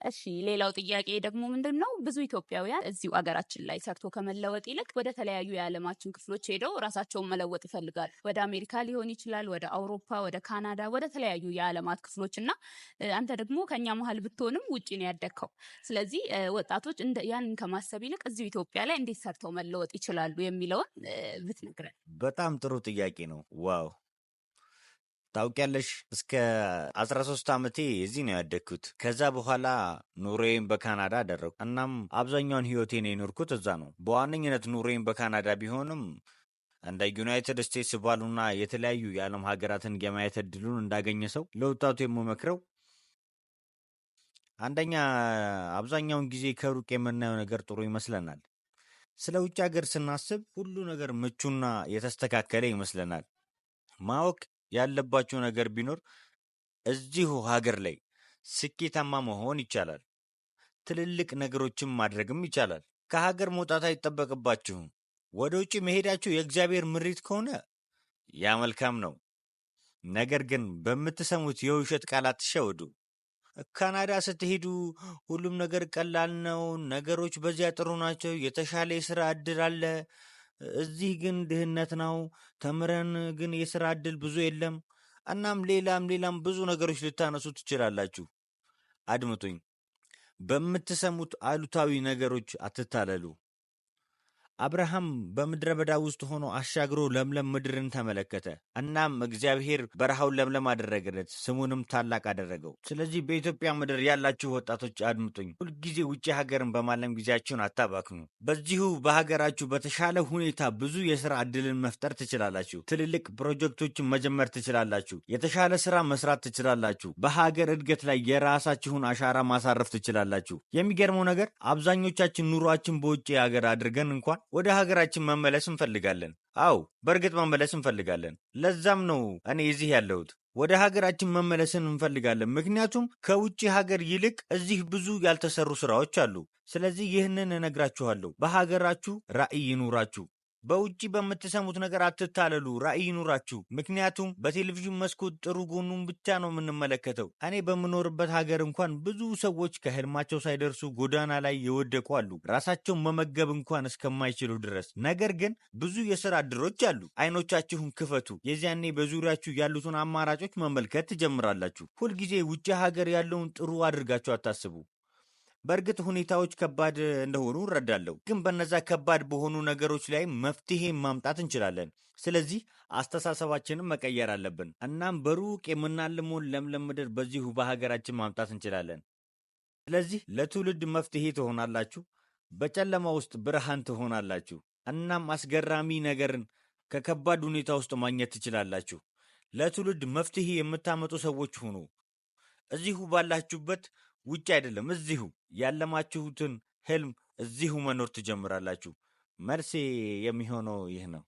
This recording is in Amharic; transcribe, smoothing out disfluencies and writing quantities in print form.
እሺ ሌላው ጥያቄ ደግሞ ምንድነው? ብዙ ኢትዮጵያውያን እዚሁ አገራችን ላይ ሰርቶ ከመለወጥ ይልቅ ወደ ተለያዩ የዓለማችን ክፍሎች ሄደው ራሳቸውን መለወጥ ይፈልጋሉ። ወደ አሜሪካ ሊሆን ይችላል፣ ወደ አውሮፓ፣ ወደ ካናዳ፣ ወደ ተለያዩ የዓለማት ክፍሎች እና አንተ ደግሞ ከኛ መሀል ብትሆንም ውጪ ነው ያደግከው። ስለዚህ ወጣቶች ያንን ከማሰብ ይልቅ እዚሁ ኢትዮጵያ ላይ እንዴት ሰርተው መለወጥ ይችላሉ የሚለውን ብትነግረን። በጣም ጥሩ ጥያቄ ነው። ዋው ታውቂያለሽ፣ እስከ 13 ዓመቴ እዚህ ነው ያደግኩት። ከዛ በኋላ ኑሮዬን በካናዳ አደረግኩ። እናም አብዛኛውን ህይወቴን የኖርኩት እዛ ነው። በዋነኝነት ኑሮዬን በካናዳ ቢሆንም እንደ ዩናይትድ ስቴትስ ባሉና የተለያዩ የዓለም ሀገራትን የማየት እድሉን እንዳገኘ ሰው ለወጣቱ የምመክረው አንደኛ፣ አብዛኛውን ጊዜ ከሩቅ የምናየው ነገር ጥሩ ይመስለናል። ስለ ውጭ ሀገር ስናስብ ሁሉ ነገር ምቹና የተስተካከለ ይመስለናል። ማወቅ ያለባቸው ነገር ቢኖር እዚሁ ሀገር ላይ ስኬታማ መሆን ይቻላል። ትልልቅ ነገሮችን ማድረግም ይቻላል። ከሀገር መውጣት አይጠበቅባችሁም። ወደ ውጭ መሄዳችሁ የእግዚአብሔር ምሪት ከሆነ ያ መልካም ነው። ነገር ግን በምትሰሙት የውሸት ቃል አትሸወዱ። ካናዳ ስትሄዱ ሁሉም ነገር ቀላል ነው፣ ነገሮች በዚያ ጥሩ ናቸው፣ የተሻለ የስራ እድል አለ። እዚህ ግን ድህነት ነው፣ ተምረን ግን የስራ እድል ብዙ የለም። እናም ሌላም ብዙ ነገሮች ልታነሱ ትችላላችሁ። አድምጡኝ፣ በምትሰሙት አሉታዊ ነገሮች አትታለሉ። አብርሃም በምድረ በዳ ውስጥ ሆኖ አሻግሮ ለምለም ምድርን ተመለከተ። እናም እግዚአብሔር በረሃውን ለምለም አደረገለት፣ ስሙንም ታላቅ አደረገው። ስለዚህ በኢትዮጵያ ምድር ያላችሁ ወጣቶች አድምጡኝ። ሁልጊዜ ውጭ ሀገርን በማለም ጊዜያችሁን አታባክኑ። በዚሁ በሀገራችሁ በተሻለ ሁኔታ ብዙ የስራ እድልን መፍጠር ትችላላችሁ። ትልልቅ ፕሮጀክቶችን መጀመር ትችላላችሁ። የተሻለ ስራ መስራት ትችላላችሁ። በሀገር እድገት ላይ የራሳችሁን አሻራ ማሳረፍ ትችላላችሁ። የሚገርመው ነገር አብዛኞቻችን ኑሯችን በውጭ ሀገር አድርገን እንኳን ወደ ሀገራችን መመለስ እንፈልጋለን። አዎ በእርግጥ መመለስ እንፈልጋለን። ለዛም ነው እኔ እዚህ ያለሁት። ወደ ሀገራችን መመለስን እንፈልጋለን። ምክንያቱም ከውጭ ሀገር ይልቅ እዚህ ብዙ ያልተሰሩ ስራዎች አሉ። ስለዚህ ይህንን እነግራችኋለሁ። በሀገራችሁ ራዕይ ይኑራችሁ። በውጭ በምትሰሙት ነገር አትታለሉ። ራዕይ ይኑራችሁ። ምክንያቱም በቴሌቪዥን መስኮት ጥሩ ጎኑን ብቻ ነው የምንመለከተው። እኔ በምኖርበት ሀገር እንኳን ብዙ ሰዎች ከህልማቸው ሳይደርሱ ጎዳና ላይ የወደቁ አሉ፣ ራሳቸውን መመገብ እንኳን እስከማይችሉ ድረስ። ነገር ግን ብዙ የስራ እድሎች አሉ። አይኖቻችሁን ክፈቱ። የዚያኔ በዙሪያችሁ ያሉትን አማራጮች መመልከት ትጀምራላችሁ። ሁልጊዜ ውጭ ሀገር ያለውን ጥሩ አድርጋችሁ አታስቡ። በእርግጥ ሁኔታዎች ከባድ እንደሆኑ እረዳለሁ፣ ግን በነዛ ከባድ በሆኑ ነገሮች ላይ መፍትሄ ማምጣት እንችላለን። ስለዚህ አስተሳሰባችንን መቀየር አለብን። እናም በሩቅ የምናልመውን ለምለም ምድር በዚሁ በሀገራችን ማምጣት እንችላለን። ስለዚህ ለትውልድ መፍትሄ ትሆናላችሁ፣ በጨለማ ውስጥ ብርሃን ትሆናላችሁ። እናም አስገራሚ ነገርን ከከባድ ሁኔታ ውስጥ ማግኘት ትችላላችሁ። ለትውልድ መፍትሄ የምታመጡ ሰዎች ሁኑ። እዚሁ ባላችሁበት፣ ውጭ አይደለም፣ እዚሁ ያለማችሁትን ህልም እዚሁ መኖር ትጀምራላችሁ። መልሴ የሚሆነው ይህ ነው።